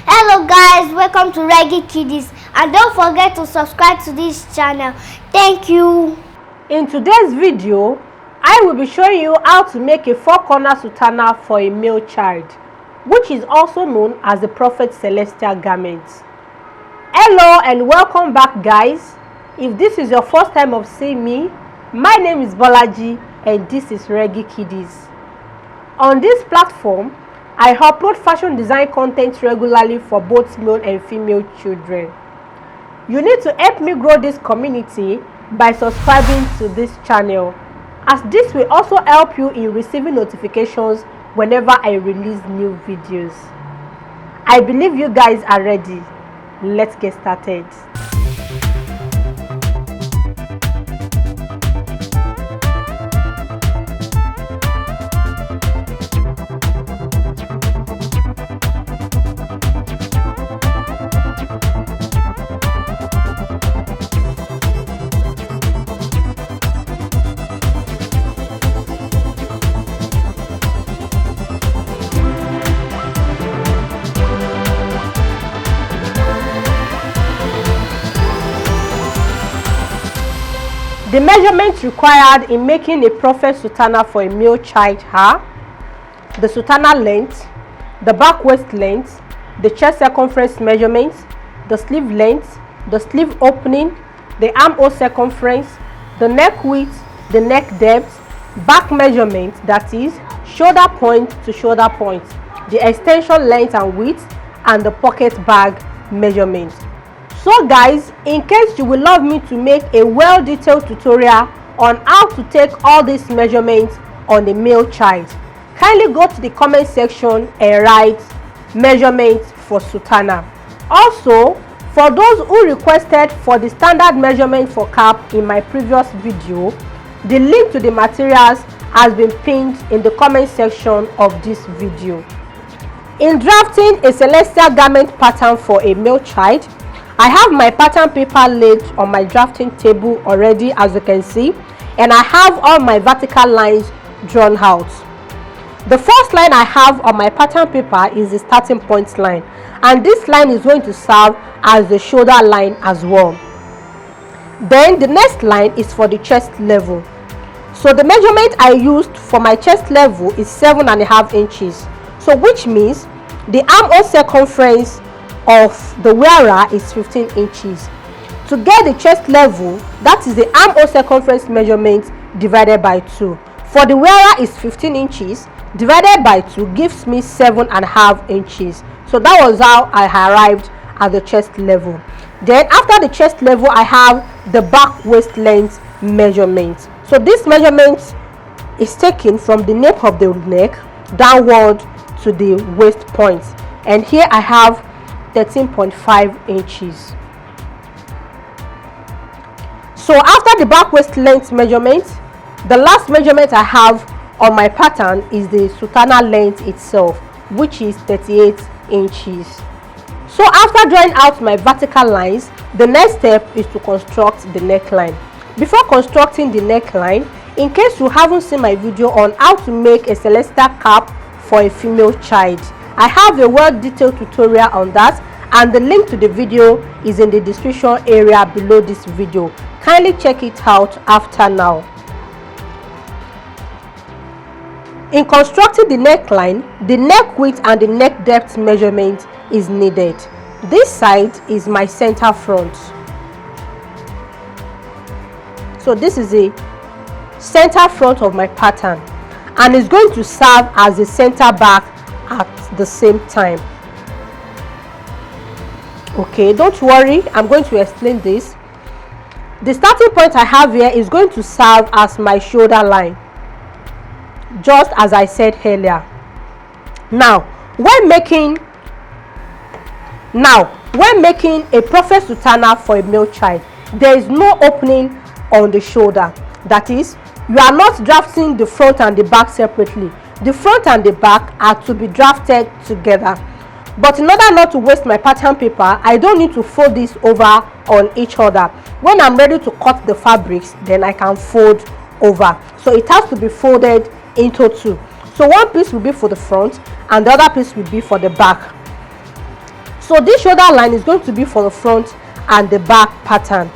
Hello guys, welcome to Reggae Kiddies, and don't forget to subscribe to this channel. Thank you. In today's video, I will be showing you how to make a 4-corner sutana for a male child, which is also known as the Prophet's Celestial Garment. Hello and welcome back guys. If this is your first time of seeing me, my name is Bolaji and this is Reggae Kiddies. On this platform, I upload fashion design content regularly for both male and female children. You need to help me grow this community by subscribing to this channel, as this will also help you in receiving notifications whenever I release new videos. I believe you guys are ready. Let's get started. The measurements required in making a Prophet Sutana for a male child are the Sutana length, the back waist length, the chest circumference measurements, the sleeve length, the sleeve opening, the armhole circumference, the neck width, the neck depth, back measurement, that is shoulder point to shoulder point, the extension length and width, and the pocket bag measurement. So guys, in case you would love me to make a well-detailed tutorial on how to take all these measurements on a male child, kindly go to the comment section and write measurements for sutana. Also, for those who requested for the standard measurement for cap in my previous video, the link to the materials has been pinned in the comment section of this video. In drafting a celestial garment pattern for a male child, I have my pattern paper laid on my drafting table already, as you can see, and I have all my vertical lines drawn out. The first line I have on my pattern paper is the starting point line, and this line is going to serve as the shoulder line as well. Then the next line is for the chest level. So the measurement I used for my chest level is 7.5 inches. So which means the armhole circumference of the wearer is 15 inches. To get the chest level, that is the armhole circumference measurement divided by 2. For the wearer is 15 inches divided by 2 gives me 7.5 inches. So that was how I arrived at the chest level. Then after the chest level, I have the back waist length measurement. So this measurement is taken from the nape of the neck downward to the waist point, and here I have 13.5 inches. So after the back waist length measurement, the last measurement I have on my pattern is the sutana length itself, which is 38 inches. So after drawing out my vertical lines, the next step is to construct the neckline. Before constructing the neckline, in case you haven't seen my video on how to make a celestial cap for a female child, I have a well-detailed tutorial on that, and the link to the video is in the description area below this video. Kindly check it out after now. In constructing the neckline, the neck width and the neck depth measurement is needed. This side is my center front. So this is a center front of my pattern, and it's going to serve as a center back at the same time. Okay, don't worry, I'm going to explain this. The starting point I have here is going to serve as my shoulder line, just as I said earlier. Now when making a Prophet Sutana for a male child, there is no opening on the shoulder. That is, you are not drafting the front and the back separately. The front and the back are to be drafted together. But in order not to waste my pattern paper, I don't need to fold this over on each other. When I'm ready to cut the fabrics, then I can fold over. So it has to be folded into two. So one piece will be for the front and the other piece will be for the back. So this shoulder line is going to be for the front and the back pattern,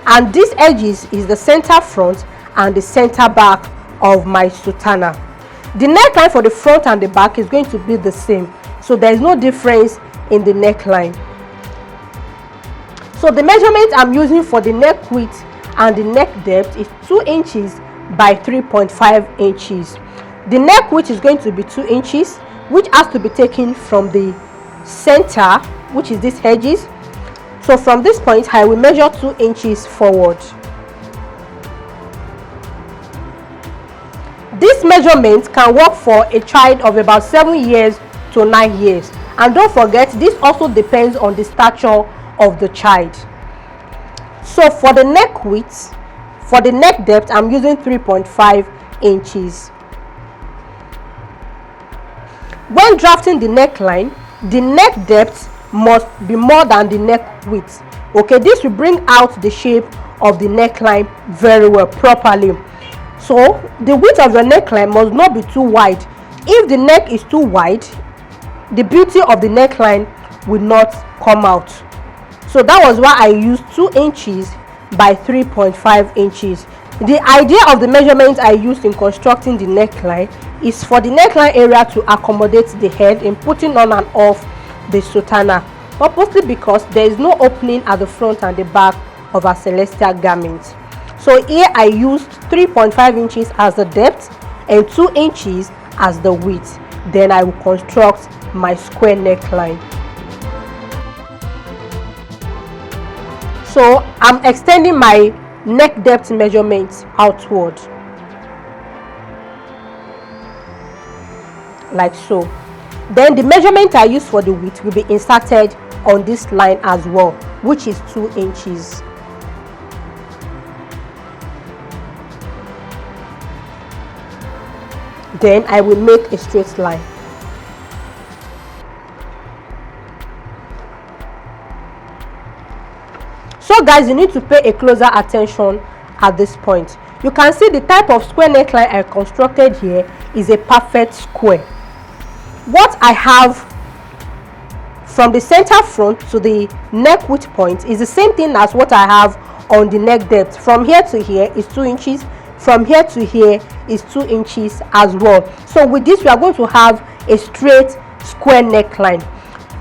and these edges is the center front and the center back of my sutana. The neckline for the front and the back is going to be the same, so there is no difference in the neckline. So the measurement I'm using for the neck width and the neck depth is 2 inches by 3.5 inches. The neck width is going to be 2 inches, which has to be taken from the center, which is these edges. So from this point I will measure 2 inches forward. This measurement can work for a child of about 7 years to 9 years, and don't forget, this also depends on the stature of the child. So for the neck width, for the neck depth, I'm using 3.5 inches. When drafting the neckline, the neck depth must be more than the neck width. Okay, this will bring out the shape of the neckline very well, properly. So the width of the neckline must not be too wide. If the neck is too wide, the beauty of the neckline will not come out. So that was why I used 2 inches by 3.5 inches. The idea of the measurement I used in constructing the neckline is for the neckline area to accommodate the head in putting on and off the sutana, purposely because there is no opening at the front and the back of a celestial garment. So here I used 3.5 inches as the depth and 2 inches as the width. Then I will construct my square neckline. So I'm extending my neck depth measurement outward like so. Then the measurement I use for the width will be inserted on this line as well, which is 2 inches. Then I will make a straight line. So guys, you need to pay a closer attention at this point. You can see the type of square neckline I constructed here is a perfect square. What I have from the center front to the neck width point is the same thing as what I have on the neck depth. From here to here is 2 inches. From here to here is 2 inches as well. So with this, we are going to have a straight square neckline.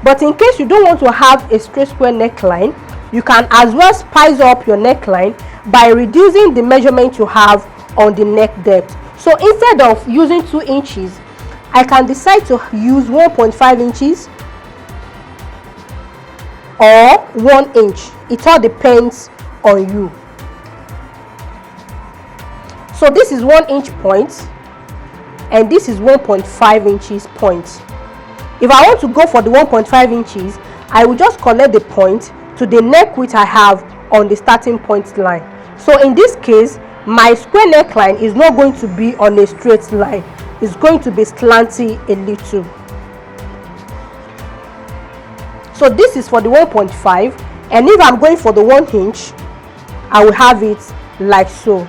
But in case you don't want to have a straight square neckline, you can as well spice up your neckline by reducing the measurement you have on the neck depth. So instead of using 2 inches, I can decide to use 1.5 inches or 1 inch. It all depends on you. So this is 1 inch point and this is 1.5 inches point. If I want to go for the 1.5 inches, I will just connect the point to the neck width I have on the starting point line. So in this case, my square neckline is not going to be on a straight line. It's going to be slanty a little. So this is for the 1.5, and if I'm going for the 1 inch, I will have it like so.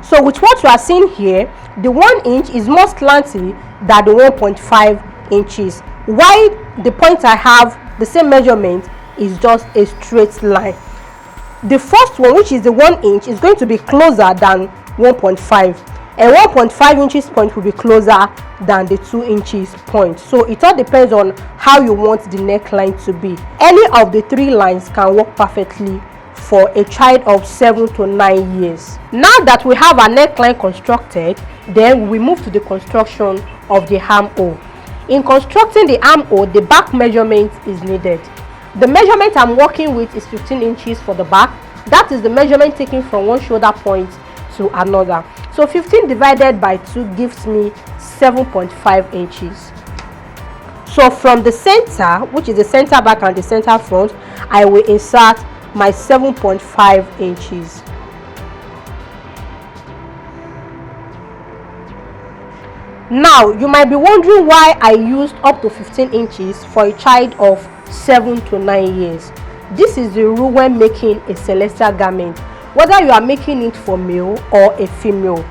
So with what you are seeing here, the 1 inch is more slanty than the 1.5 inches. While the point I have, the same measurement, is just a straight line. The first one, which is the 1 inch, is going to be closer than 1.5. And 1.5 inches point will be closer than the 2 inches point. So it all depends on how you want the neckline to be. Any of the 3 lines can work perfectly for a child of 7 to 9 years. Now that we have our neckline constructed, then we move to the construction of the armhole. In constructing the armhole, the back measurement is needed. The measurement I'm working with is 15 inches for the back. That is the measurement taken from one shoulder point to another. So 15 divided by 2 gives me 7.5 inches. So from the center, which is the center back and the center front, I will insert my 7.5 inches. Now you might be wondering why I used up to 15 inches for a child of 7 to 9 years. This is the rule when making a celestial garment, whether you are making it for male or a female.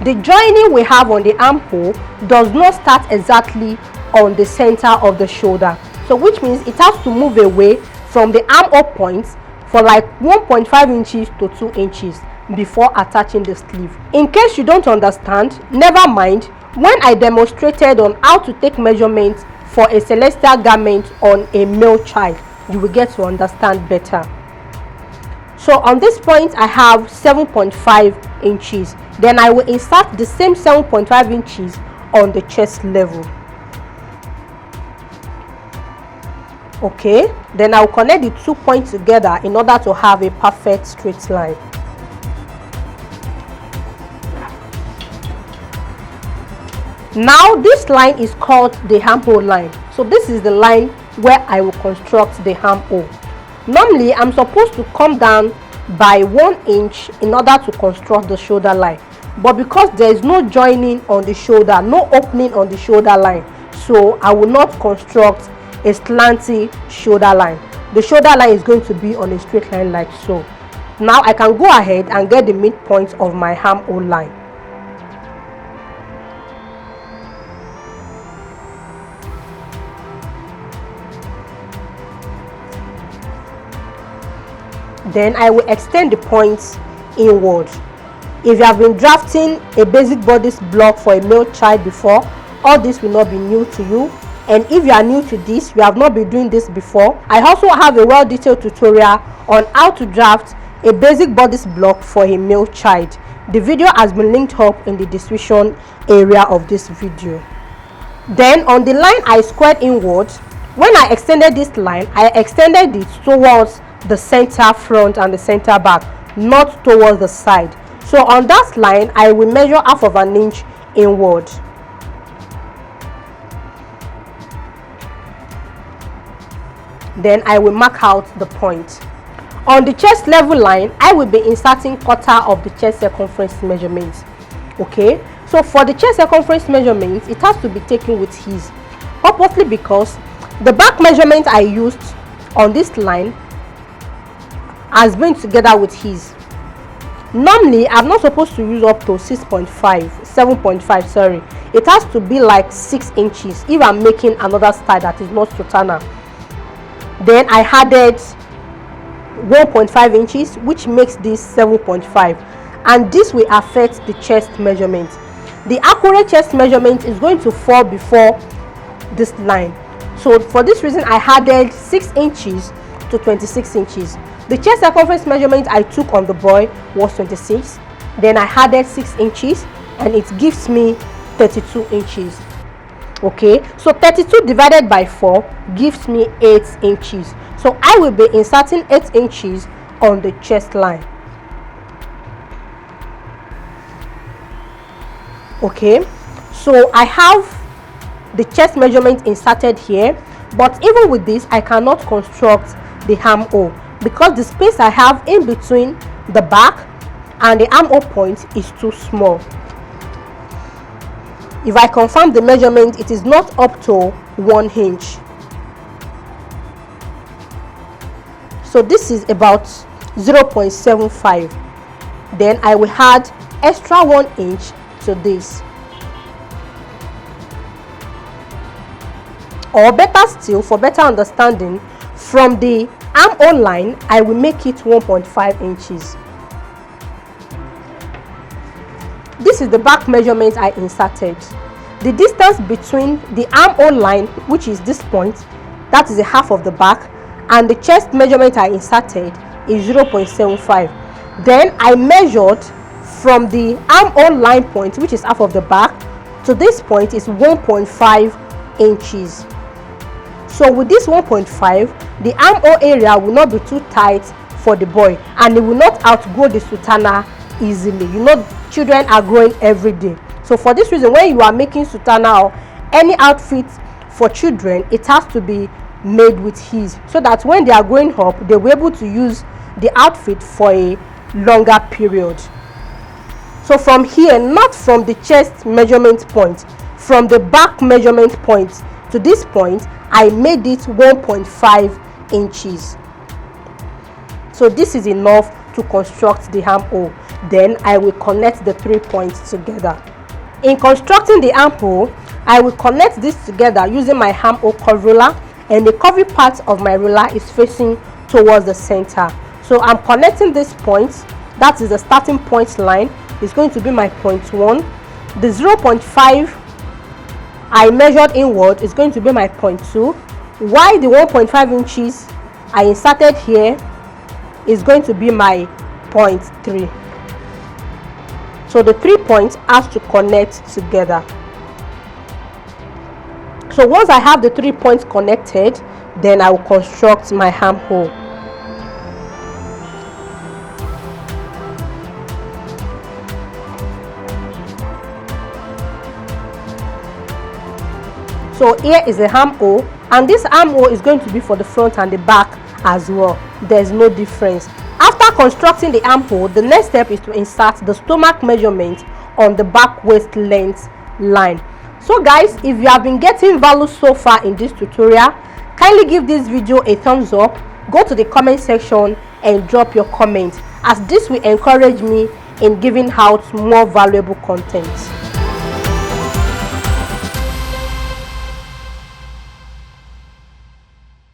The joining we have on the armhole does not start exactly on the center of the shoulder, so which means it has to move away from the armhole points for like 1.5 inches to 2 inches before attaching the sleeve. In case you don't understand, never mind. When I demonstrated on how to take measurements for a celestial garment on a male child, you will get to understand better. So on this point I have 7.5 inches. Then I will insert the same 7.5 inches on the chest level. Okay, then I will connect the 2 points together in order to have a perfect straight line. Now this line is called the armhole line. So this is the line where I will construct the armhole. Normally I'm supposed to come down by 1 inch in order to construct the shoulder line, but because there is no joining on the shoulder, no opening on the shoulder line, so I will not construct a slanty shoulder line. The shoulder line is going to be on a straight line like so. Now I can go ahead and get the midpoint of my armhole line. Then I will extend the points inward. If you have been drafting a basic bodice block for a male child before, all this will not be new to you. And if you are new to this, you have not been doing this before, I also have a well-detailed tutorial on how to draft a basic bodice block for a male child. The video has been linked up in the description area of this video. Then on the line I squared inwards, when I extended this line, I extended it towards the center front and the center back, not towards the side. So on that line I will measure half of an inch inward. Then I will mark out the point. On the chest level line, I will be inserting quarter of the chest circumference measurements. Okay, so for the chest circumference measurements, it has to be taken with ease, purposely because the back measurement I used on this line has been together with his. Normally I'm not supposed to use up to 7.5 sorry. It has to be like 6 inches if I'm making another style that is not Sutana. Then I added 1.5 inches, which makes this 7.5, and this will affect the chest measurement. The accurate chest measurement is going to fall before this line. So for this reason I added 6 inches to 26 inches. The chest circumference measurement I took on the boy was 26. Then I added 6 inches and it gives me 32 inches. Okay, so 32 divided by 4 gives me 8 inches. So I will be inserting 8 inches on the chest line. Okay, so I have the chest measurement inserted here, but even with this I cannot construct the armhole because the space I have in between the back and the armhole point is too small. If I confirm the measurement, it is not up to 1 inch. So this is about 0.75. Then I will add extra 1 inch to this. Or better still, for better understanding, from the armhole line I will make it 1.5 inches. This is the back measurement I inserted. The distance between the armhole line, which is this point, that is a half of the back, and the chest measurement I inserted is 0.75. Then I measured from the armhole line point, which is half of the back, to this point is 1.5 inches. So with this 1.5, the armhole area will not be too tight for the boy and it will not outgrow the Sutana easily. You know, children are growing every day. So for this reason, when you are making Sutana or any outfit for children, it has to be made with ease so that when they are growing up, they will be able to use the outfit for a longer period. So from here, not from the chest measurement point, from the back measurement point to this point, I made it 1.5 inches. So this is enough to construct the armhole. Then I will connect the 3 points together. In constructing the armhole, I will connect this together using my armhole curve ruler, and the curvy part of my ruler is facing towards the center. So I'm connecting this point, that is the starting point line, is going to be my point 1. The 0.5 I measured inward is going to be my point 2, while the 1.5 inches I inserted here is going to be my point 3. So the 3 points has to connect together. So once I have the 3 points connected, then I will construct my armhole. So here is the armhole, and this armhole is going to be for the front and the back as well. There's no difference. After constructing the armhole, the next step is to insert the stomach measurement on the back waist length line. So guys, if you have been getting value so far in this tutorial, kindly give this video a thumbs up, go to the comment section and drop your comment, as this will encourage me in giving out more valuable content.